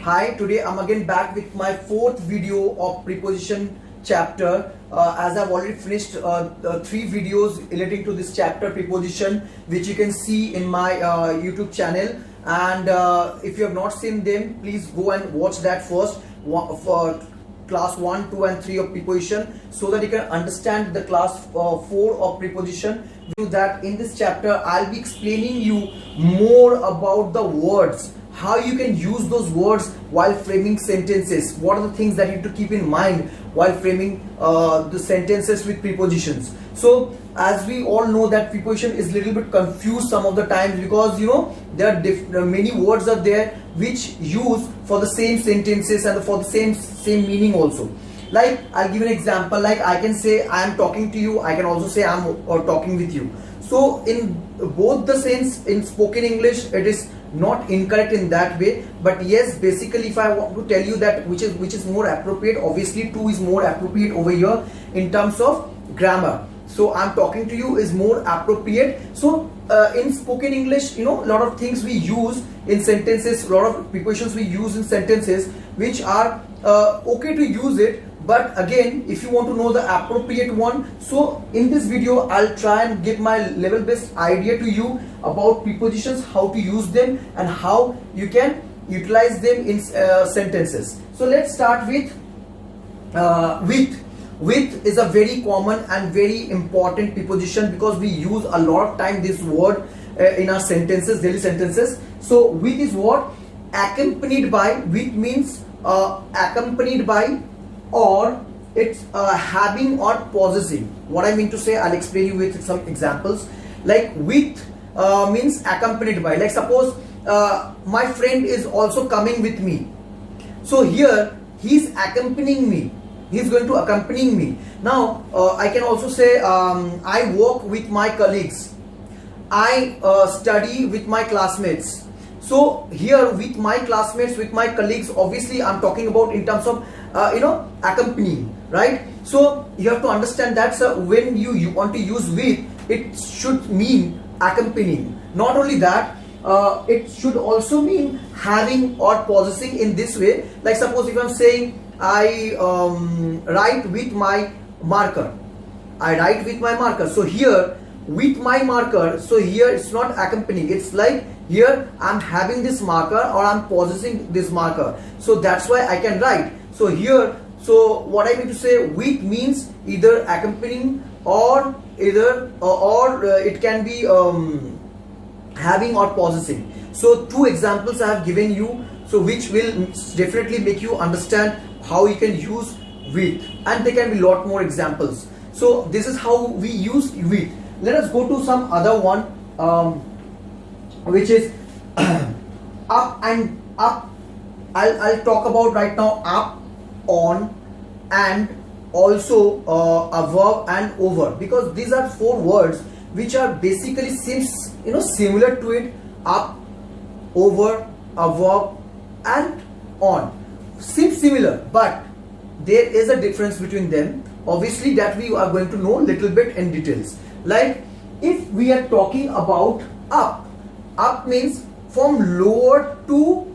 Hi, today I'm again back with my fourth video of preposition chapter. As I've already finished 3 videos relating to this chapter preposition, which you can see in my YouTube channel. And if you have not seen them, please go and watch that first for class 1, 2 and 3 of preposition, so that you can understand the class 4 of preposition. That in this chapter I'll be explaining you more about the words, how you can use those words while framing sentences, what are the things that you need to keep in mind while framing the sentences with prepositions. So as we all know that preposition is little bit confused some of the times, because you know there are many words are there which use for the same sentences and for the same meaning also. Like I'll give an example, like I can say I am talking to you, I can also say I am talking with you. So in both the sense, in spoken English it is not incorrect in that way, but yes, basically if I want to tell you that which is more appropriate, obviously to is more appropriate over here in terms of grammar. So I'm talking to you is more appropriate. So in spoken English, you know, a lot of things we use in sentences, a lot of prepositions we use in sentences which are okay to use it. But again, if you want to know the appropriate one, so in this video I'll try and give my level best idea to you about prepositions, how to use them and how you can utilize them in sentences. So let's start with with. With is a very common and very important preposition, because we use a lot of time this word in our sentences, daily sentences. So with is what? Accompanied by. With means accompanied by, or it's having or possessing. What I mean to say, I'll explain you with some examples. Like with means accompanied by. Like suppose my friend is also coming with me. So here he's accompanying me. He's going to accompany me. Now I can also say I work with my colleagues, I study with my classmates. So here with my classmates, with my colleagues, obviously I'm talking about in terms of accompanying, right? So you have to understand that when you want to use with, it should mean accompanying. Not only that, it should also mean having or possessing in this way. Like suppose if I'm saying I write with my marker, I write with my marker. So here with my marker, so here it's not accompanying, it's like here I'm having this marker or I'm possessing this marker, so that's why I can write. So here, so what I mean to say, with means either accompanying or either it can be having or possessing. So 2 examples I have given you, so which will definitely make you understand how you can use with, and there can be lot more examples. So this is how we use with. Let us go to some other one, which is up and up. I'll talk about right now up, on, and also a verb and over, because these are 4 words which are basically seems similar to it. Up, over, a verb and on seems similar, but there is a difference between them, obviously, that we are going to know little bit in details. Like if we are talking about up, up means from lower to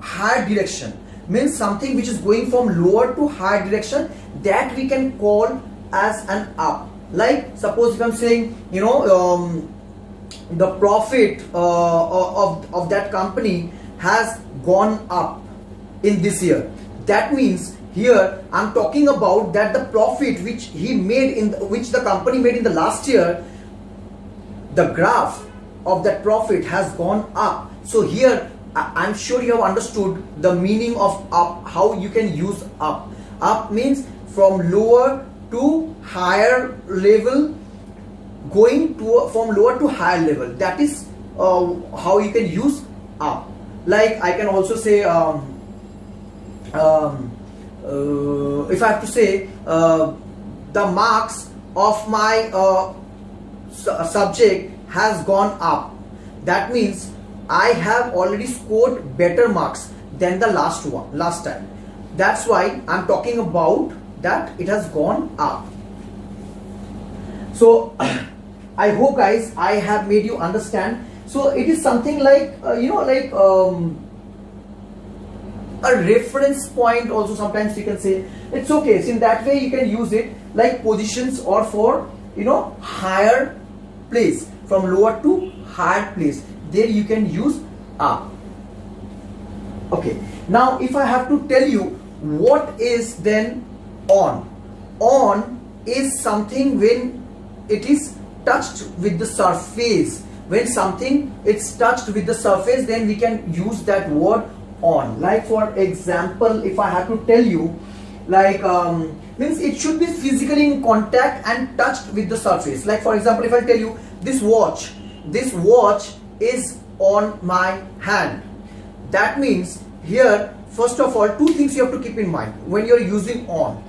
higher direction, means something which is going from lower to higher direction, that we can call as an up. Like suppose if I'm saying the profit of that company has gone up in this year, that means here I'm talking about that the profit which he made which the company made in the last year, the graph of that profit has gone up. So here I'm sure you have understood the meaning of up, how you can use up. Up means from lower to higher level, going to from lower to higher level. That is how you can use up. Like I can also say if I have to say the marks of my subject has gone up, that means I have already scored better marks than the last time. That's why I'm talking about that it has gone up. So I hope guys I have made you understand. So it is something like a reference point also sometimes you can say. It's okay. So in that way you can use it like positions or for, you know, higher place, from lower to higher place. There you can use up. Okay. Now if I have to tell you what is then on. On is something when it is touched with the surface. When something is touched with the surface, then we can use that word on. Like for example, if I have to tell you, like means it should be physically in contact and touched with the surface. Like for example, if I tell you this watch is on my hand, that means here first of all two things you have to keep in mind when you're using on.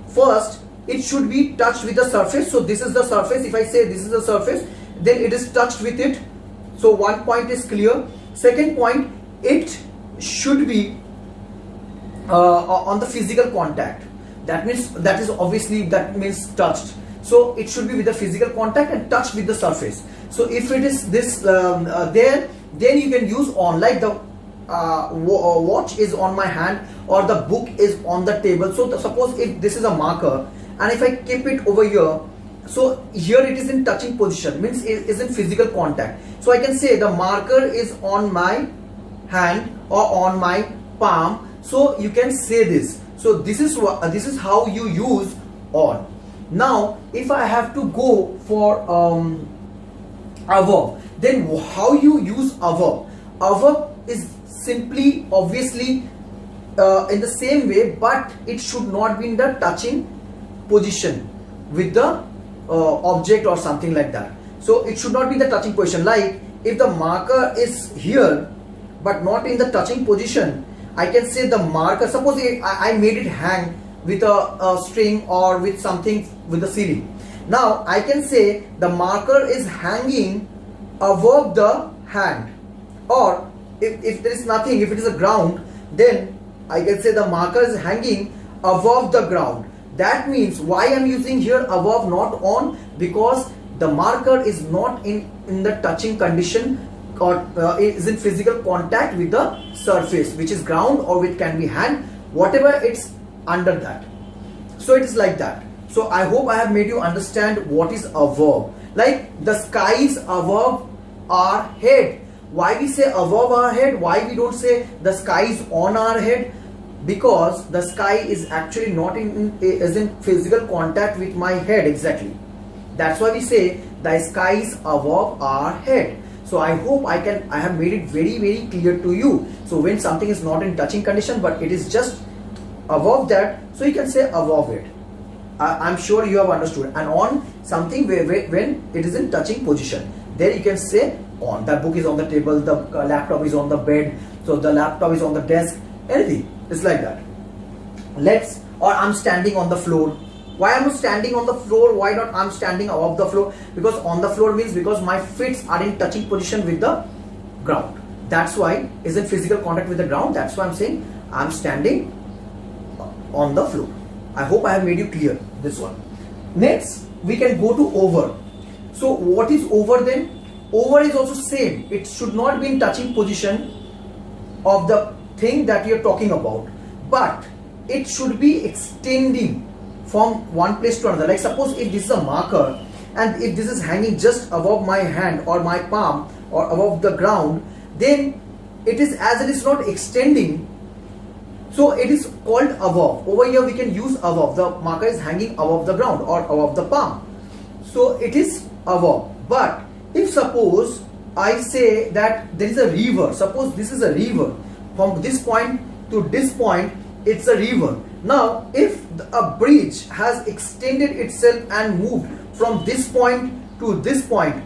First, it should be touched with the surface. So this is the surface. If I say this is the surface, then it is touched with it. So one point is clear. Second point, it should be on the physical contact. That means that is obviously that means touched. So it should be with the physical contact and touched with the surface. So if it is this there, then you can use on. Like the watch is on my hand or the book is on the table. So suppose if this is a marker and if I keep it over here, so here it is in touching position, means it is in physical contact. So I can say the marker is on my hand or on my palm. So you can say this. So this is how you use on. Now if I have to go for a verb, then how you use a verb? A verb is simply obviously in the same way, but it should not be in the touching position with the object or something like that. So it should not be in the touching position. Like if the marker is here but not in the touching position, I can say the marker, suppose I made it hang with a string or with something with the ceiling. Now I can say the marker is hanging above the hand, or if there is nothing, if it is a ground, then I can say the marker is hanging above the ground. That means why I am using here above, not on, because the marker is not in the touching condition or is in physical contact with the surface, which is ground or which can be hand, whatever it's under that. So it is like that. So I hope I have made you understand what is a verb. Like the skies above our head. Why we say above our head? Why we don't say the sky is on our head? Because the sky is actually not in physical contact with my head exactly. That's why we say the sky is above our head. So I hope I have made it very, very clear to you. So when something is not in touching condition but it is just above that, so you can say above it. I'm sure you have understood. And on something when it is in touching position, there you can say on. The book is on the table, the laptop is on the bed, so the laptop is on the desk, anything. It's like that. Or I'm standing on the floor. Why am I standing on the floor? Why not I'm standing above the floor? Because on the floor means because my feet are in touching position with the ground. That's why is in physical contact with the ground. That's why I'm saying I'm standing on the floor. I hope I have made you clear this one. Next, we can go to over. So what is over then? Over is also same. It should not be in touching position of the thing that you're talking about, but it should be extending from one place to another. Like suppose if this is a marker and if this is hanging just above my hand or my palm or above the ground, then it is, as it is not extending, so it is called above. Over here we can use above. The marker is hanging above the ground or above the palm, so it is above. But if suppose I say that there is a river, suppose this is a river, from this point to this point it's a river. Now if a bridge has extended itself and moved from this point to this point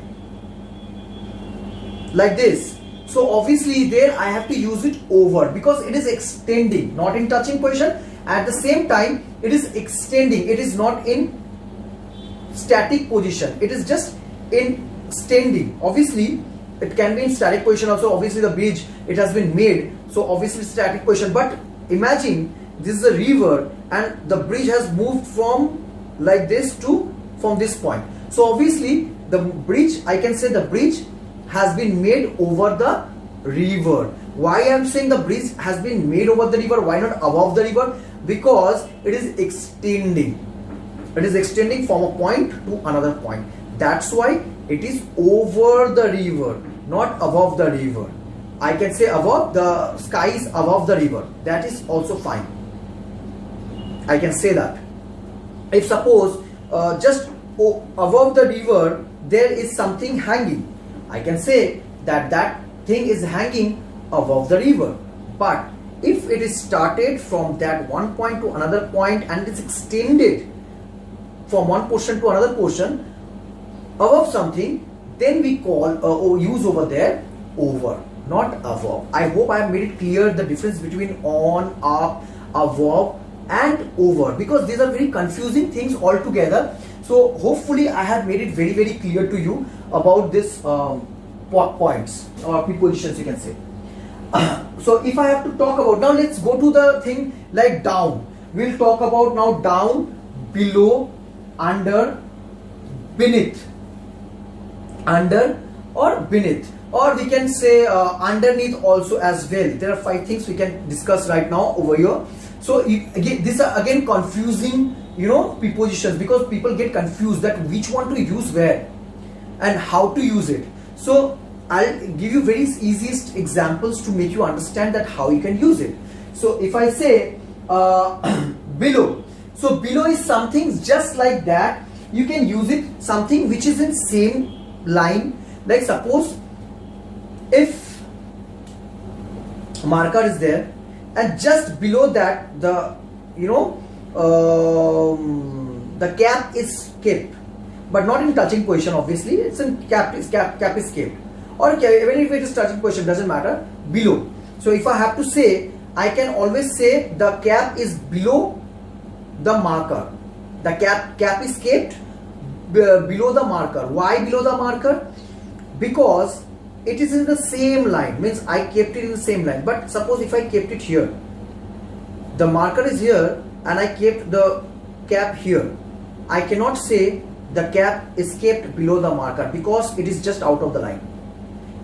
like this, so obviously there I have to use it over, because it is extending, not in touching position. At the same time it is extending, it is not in static position, it is just in extending. Obviously it can be in static position also. Obviously the bridge, it has been made, so obviously static position. But imagine this is a river and the bridge has moved from like this to from this point, so obviously the bridge, I can say the bridge has been made over the river. Why I am saying the bridge has been made over the river, why not above the river? Because it is extending. It is extending from a point to another point. That's why it is over the river, not above the river. I can say above, the sky is above the river. That is also fine. I can say that. If suppose just above the river there is something hanging, I can say that that thing is hanging above the river. But if it is started from that one point to another point and is extended from one portion to another portion above something, then we call or use over there over, not above. I hope I have made it clear the difference between on, up, above and over, because these are very confusing things altogether. So hopefully I have made it very clear to you about this points or prepositions, you can say. So if I have to talk about, now let's go to the thing like down. We'll talk about now down, below, under, beneath, under or beneath, or we can say underneath also as well. There are 5 things we can discuss right now over here. So again, these are again confusing, you know, prepositions, because people get confused that which one to use where and how to use it. So I'll give you very easiest examples to make you understand that how you can use it. So if I say below, so below is something just like that. You can use it something which is in same line. Like suppose if marker is there and just below that the, you know, the cap is kept, but not in touching position. Obviously it's in cap is kept, or even if it is touching position, doesn't matter, below. So if I have to say, I can always say the cap is below the marker. The cap is kept below the marker. Why below the marker? Because it is in the same line, means I kept it in the same line. But suppose if I kept it here, the marker is here and I kept the cap here, I cannot say the cap is kept below the marker, because it is just out of the line.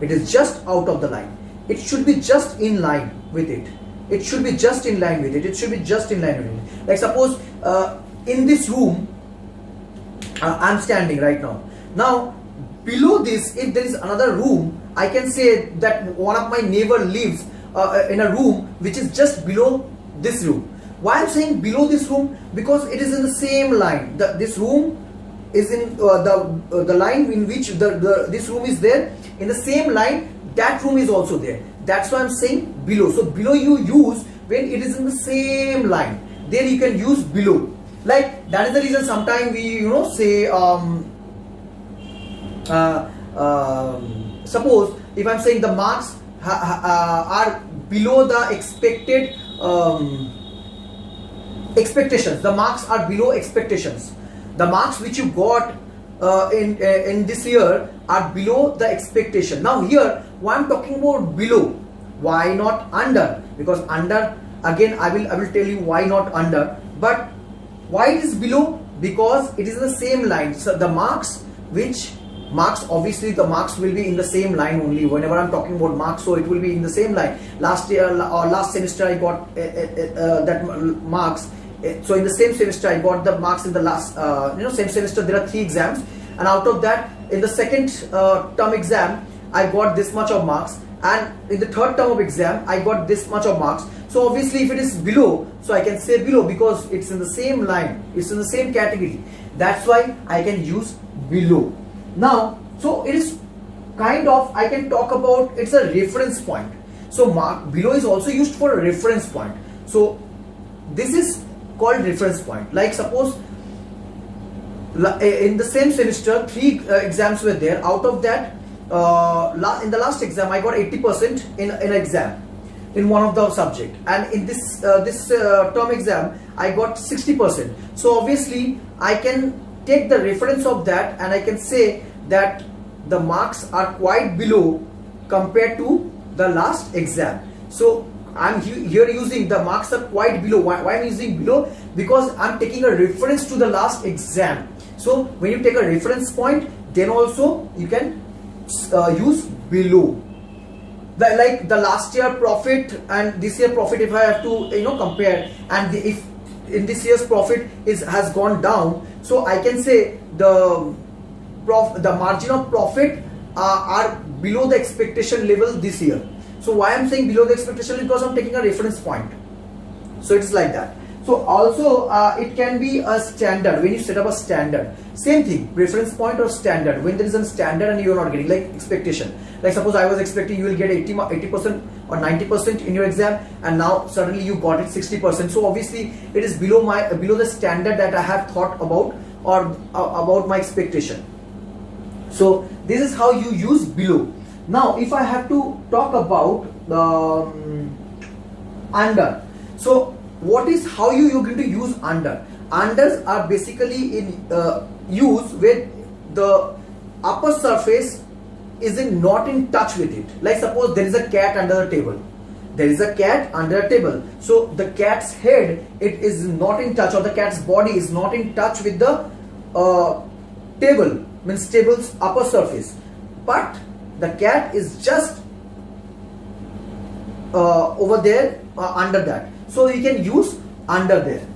It is just out of the line. It should be just in line with it. It should be just in line with it. It should be just in line with it. Like suppose in this room I'm standing right now. Now below this, if there is another room, I can say that one of my neighbor lives in a room which is just below this room. Why I'm saying below this room? Because it is in the same line. This room is in the line in which this room is there. In the same line, that room is also there. That's why I'm saying below. So below you use when it is in the same line. There you can use below. Like that is the reason sometimes we, you know, say suppose if I'm saying the marks are below the expected expectations. The marks are below expectations. The marks which you got in this year are below the expectation. Now here, why I'm talking about below? Why not under? Because under, again I will tell you why not under. But why it is below? Because it is in the same line. So the marks obviously the marks will be in the same line only. Whenever I'm talking about marks, so it will be in the same line. Last year or last semester I got that marks. So in the same semester I got the marks in the last same semester. There are 3 exams, and out of that, in the second term exam I got this much of marks, and in the third term of exam I got this much of marks. So obviously if it is below, so I can say below because it's in the same line, it's in the same category. That's why I can use below. Now, so it is kind of, I can talk about, it's a reference point. So mark below is also used for a reference point. So this is called reference point. Like suppose in the same semester 3 exams were there. Out of that, in the last exam I got 80% in an exam in one of the subject, and in this term exam I got 60%. So obviously I can take the reference of that and I can say that the marks are quite below compared to the last exam. So I'm here using the marks are quite below. Why I'm using below? Because I'm taking a reference to the last exam. So when you take a reference point, then also you can use below. like the last year profit and this year profit, if I have to compare, and if in this year's profit has gone down, so I can say the margin of profit are below the expectation level this year. So why I'm saying below the expectation level? Because I'm taking a reference point. So it's like that. So also it can be a standard. When you set up a standard, same thing, reference point or standard. When there is a standard and you are not getting, like expectation, like suppose I was expecting you will get 80% or 90% in your exam, and now suddenly you got it 60%. So obviously it is below the standard that I have thought about, or about my expectation. So this is how you use below. Now if I have to talk about under, so how you're going to use under? Unders are basically in use when the upper surface is not in touch with it. Like suppose there is a cat under the table. There is a cat under a table. So the cat's head, it is not in touch, or the cat's body is not in touch with the table, means table's upper surface. But the cat is just over there under that. So you can use under there.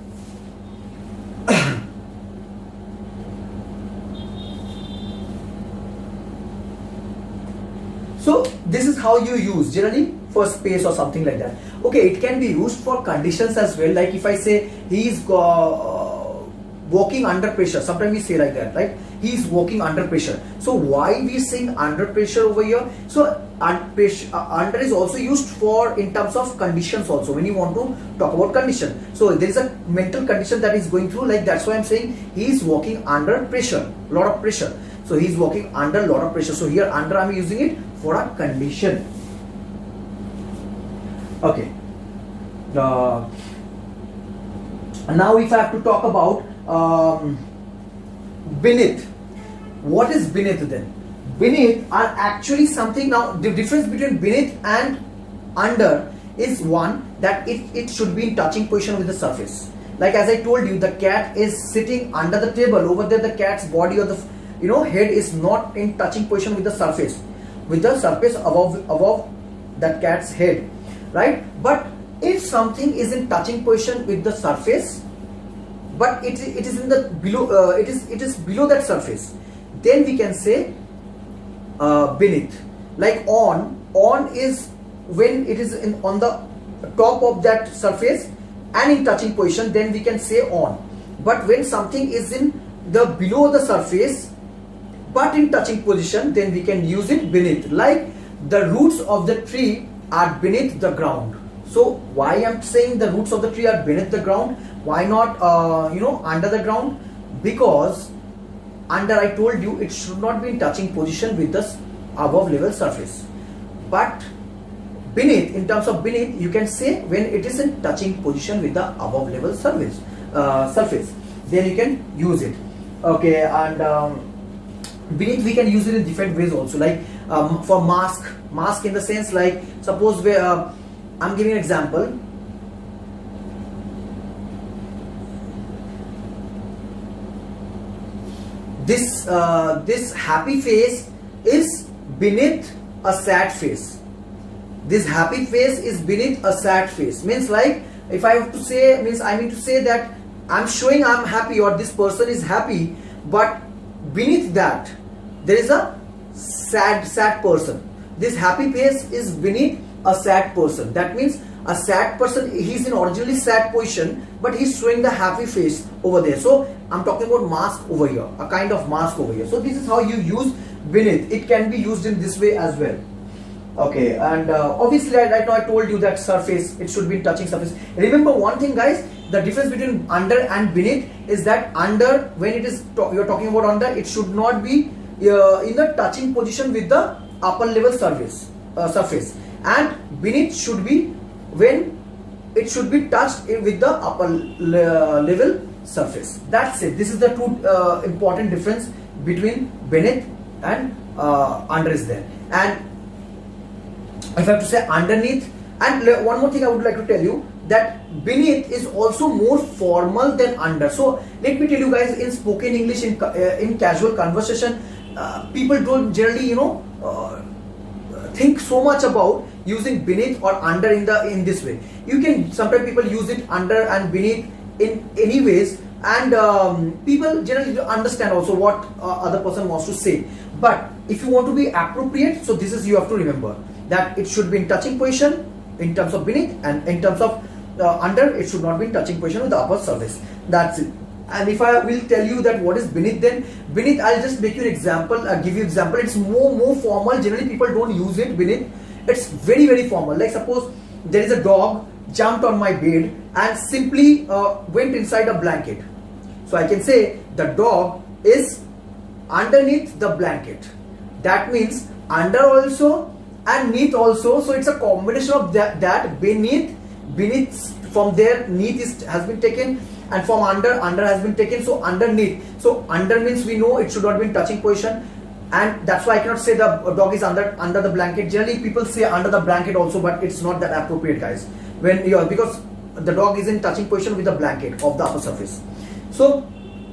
So this is how you use generally for space or something like that. Okay, it can be used for conditions as well. Like if I say he is walking under pressure, sometimes we say like that, right? He is walking under pressure. So why we saying under pressure over here? So under is also used for in terms of conditions also, when you want to talk about condition. So there is a mental condition that is going through, like that's why I'm saying he is walking under pressure, lot of pressure. So he is walking under a lot of pressure. So here under I'm using it for a condition. Okay. Now if I have to talk about beneath, what is beneath then? Beneath are actually something. Now the difference between beneath and under is one, that it should be in touching position with the surface. Like as I told you, the cat is sitting under the table. Over there the cat's body or the head is not in touching position with the surface above that cat's head, right? But if something is in touching position with the surface, but it is in the below, it is below that surface, then we can say beneath. Like on is when it is on the top of that surface and in touching position, then we can say on. But when something is in the below the surface but in touching position, then we can use it beneath. Like the roots of the tree are beneath the ground. So why I'm saying the roots of the tree are beneath the ground? Why not under the ground? Because under, I told you, it should not be in touching position with the above level surface. But beneath, in terms of beneath, you can say when it is in touching position with the above level surface, then you can use it. Okay, and beneath we can use it in different ways also. Like for mask in the sense, like suppose I'm giving an example. This happy face is beneath a sad face. This happy face is beneath a sad face. Means like if I have to say, means I mean to say that I'm showing I'm happy or this person is happy, but beneath that there is a sad person. This happy face is beneath a sad person. That means a sad person, he's in originally sad position, but he's showing the happy face over there. So I'm talking about mask over here, a kind of mask over here. So this is how you use beneath. It can be used in this way as well. Okay, and obviously right now I told you that surface, it should be touching surface. Remember one thing guys, the difference between under and beneath is that under, when it is you're talking about under, it should not be in the touching position with the upper level surface, and beneath should be when it should be touched with the upper level surface. That's it. This is the two important difference between beneath and under is there. And if I have to say underneath, and one more thing I would like to tell you, that beneath is also more formal than under. So let me tell you guys, in spoken English, in casual conversation, people don't generally think so much about using beneath or under in this way. You can, sometimes people use it under and beneath in any ways, and people generally understand also what other person wants to say. But if you want to be appropriate, so this is, you have to remember that it should be in touching position in terms of beneath, and in terms of under, it should not be in touching position with the upper surface. That's it. And if I will tell you that what is beneath, then beneath, I'll just make you an example, give you example. It's more formal. Generally people don't use it beneath. It's very formal. Like suppose there is a dog jumped on my bed and simply went inside a blanket. So I can say the dog is underneath the blanket. That means under also and neath also. So it's a combination of that beneath from there, neath has been taken, and from under has been taken. So underneath, so under means we know it should not be in touching position, and that's why I cannot say the dog is under the blanket. Generally people say under the blanket also, but it's not that appropriate, guys, when you are, because the dog is in touching position with the blanket of the upper surface. So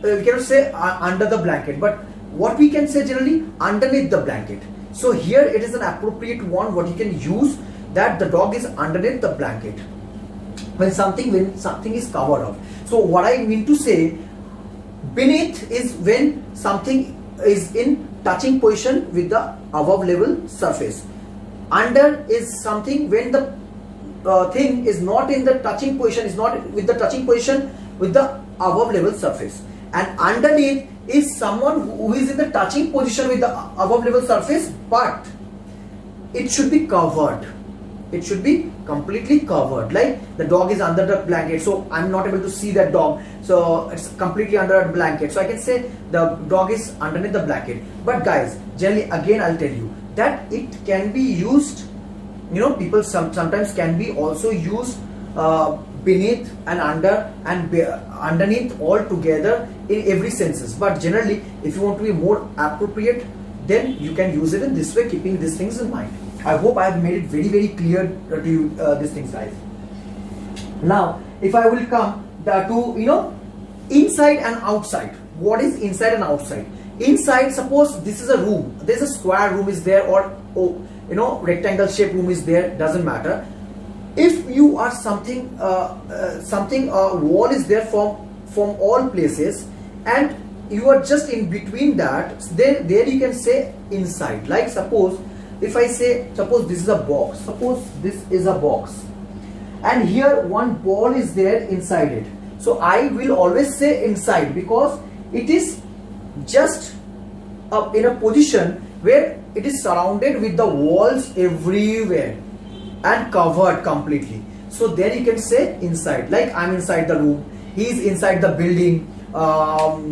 we cannot say under the blanket, but what we can say generally, underneath the blanket. So here it is an appropriate one what you can use, that the dog is underneath the blanket when something is covered up. So what I mean to say, beneath is when something is in touching position with the above level surface. Under is something when the thing is not in the touching position, is not with the touching position with the above level surface. And underneath is someone who is in the touching position with the above level surface, but it should be covered. It should be completely covered. Like the dog is under the blanket, so I'm not able to see that dog, so it's completely under a blanket. So I can say the dog is underneath the blanket. But guys, generally again I'll tell you that it can be used, you know, people sometimes can be also used beneath and under and underneath all together in every senses. But generally if you want to be more appropriate, then you can use it in this way, keeping these things in mind. I hope I have made it very clear to you, these things, guys. Now if I will come to, you know, inside and outside. What is inside and outside? Inside, suppose this is a room, there's a square room is there, or you know, rectangle shaped room is there, doesn't matter. If you are something wall is there from all places, and you are just in between that, then there you can say inside. Like suppose if I say, suppose this is a box, suppose this is a box, and here one ball is there inside it. So I will always say inside, because it is just in a position where it is surrounded with the walls everywhere and covered completely. So there you can say inside. Like I'm inside the room, he is inside the building,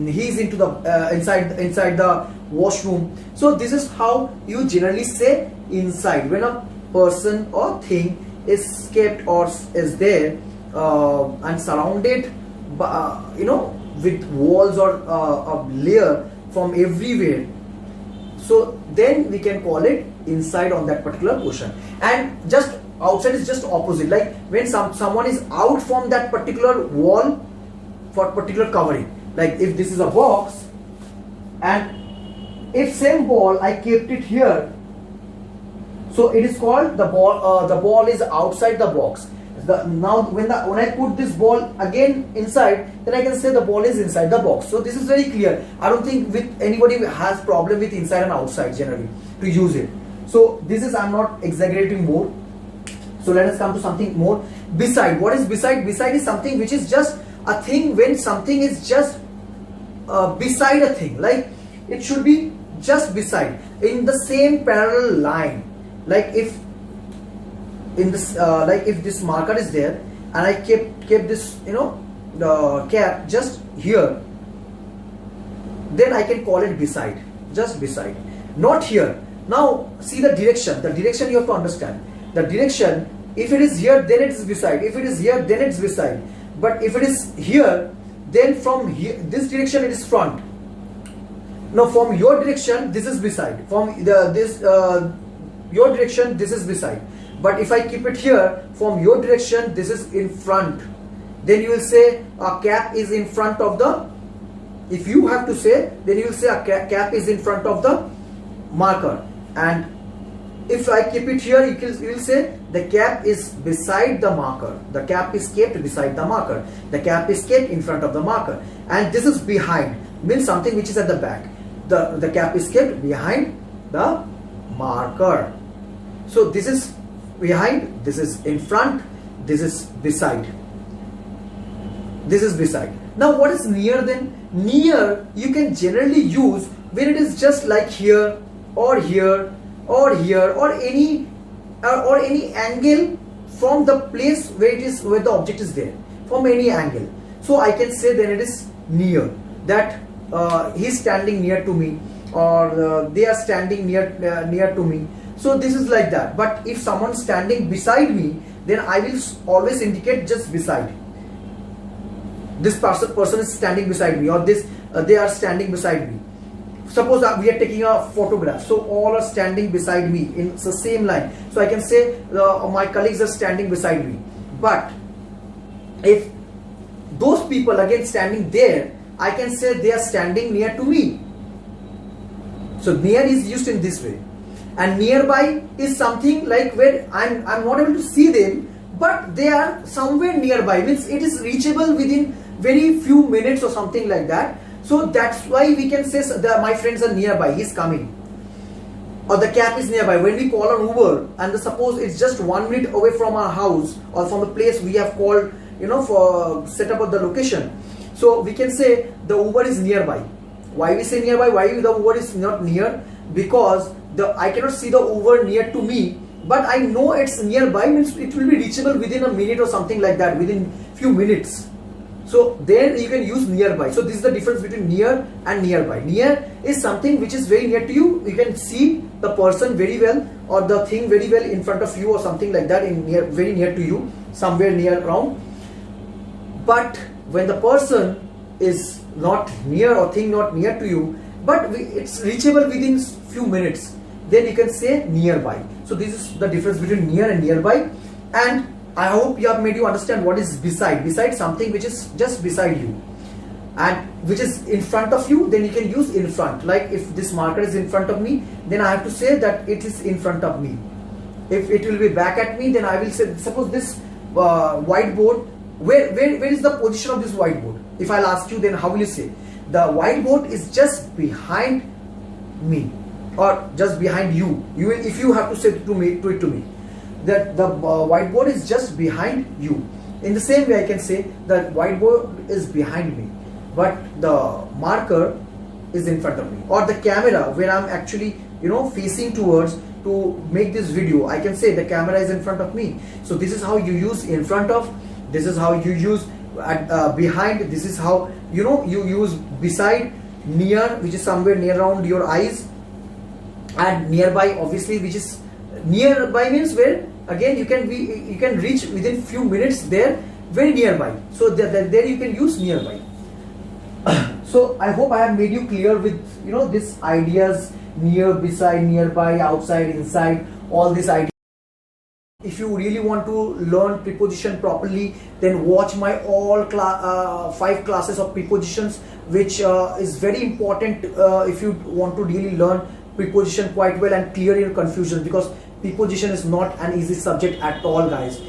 he is into the inside the washroom. So this is how you generally say inside, when a person or thing is kept or is there and surrounded by, you know, with walls or a layer from everywhere. So then we can call it inside on that particular portion. And just outside is just opposite. Like when someone is out from that particular wall for particular covering. Like if this is a box, and if same ball I kept it here, so it is called the ball. The ball is outside the box. Now when I put this ball again inside, then I can say the ball is inside the box. So this is very clear. I don't think with anybody has problem with inside and outside generally to use it. So this is, I'm not exaggerating more. So let us come to something more. Beside. What is beside? Beside is something which is just a thing when something is just beside a thing. Like it should be just beside, in the same parallel line. Like if in this like if this marker is there and I kept this, you know, the cap just here, then I can call it beside, just beside, not here. Now see the direction. The direction you have to understand. The direction, if it is here, then it is beside. If it is here, then it's beside. But if it is here, then from here, this direction it is front. Now from your direction, this is beside. From your direction, this is beside. But if I keep it here, from your direction, this is in front. Then you will say a cap is in front of the, if you have to say, then you will say a cap is in front of the marker. And if I keep it here, you will say the cap is beside the marker. The cap is kept beside the marker. The cap is kept in front of the marker. And this is behind, means something which is at the back. The cap is kept behind the marker. So this is behind, this is in front, this is beside. This is beside. Now what is near then? Near you can generally use when it is just like here or here or here or any angle from the place where it is, where the object is there, from any angle. So I can say then it is near, that he's standing near to me, or they are standing near to me. So this is like that. But if someone's standing beside me, then I will always indicate just beside. This person is standing beside me, or this they are standing beside me. Suppose we are taking a photograph, so all are standing beside me in the same line. So I can say my colleagues are standing beside me. But if those people again standing there, I can say they are standing near to me. So near is used in this way. And nearby is something like where I'm not able to see them, but they are somewhere nearby, means it is reachable within very few minutes or something like that. So that's why we can say that my friends are nearby, he's coming, or the cab is nearby. When we call an Uber and suppose it's just 1 minute away from our house or from the place we have called, for set up of the location, so we can say the Uber is nearby. Why we say nearby? Why the Uber is not near? Because I cannot see the Uber near to me, but I know it's nearby, means it will be reachable within a minute or something like that, within few minutes. So there you can use nearby. So this is the difference between near and nearby. Near is something which is very near to you. You can see the person very well, or the thing very well in front of you, or something like that, in near, very near to you, somewhere near around. But when the person is not near, or thing not near to you, but it's reachable within few minutes, then you can say nearby. So this is the difference between near and nearby. And I hope you have made you understand what is beside. Beside, something which is just beside you, and which is in front of you, then you can use in front. Like if this marker is in front of me, then I have to say that it is in front of me. If it will be back at me, then I will say, suppose this whiteboard, where is the position of this whiteboard? If I'll ask you, then how will you say? The whiteboard is just behind me, or just behind you. You will, if you have to say it to me, that the whiteboard is just behind you. In the same way, I can say that whiteboard is behind me, but the marker is in front of me. Or the camera, where I'm actually facing towards to make this video, I can say the camera is in front of me. So this is how you use in front of, this is how you use behind, this is how you use beside, near, which is somewhere near around your eyes, and nearby, obviously, which is nearby means where again you can reach within few minutes, there, very nearby. So there you can use nearby. So I hope I have made you clear with these ideas: near, beside, nearby, outside, inside, all these ideas. If you really want to learn preposition properly, then watch my all 5 classes of prepositions, which is very important if you want to really learn preposition quite well and clear your confusion, because preposition is not an easy subject at all, guys.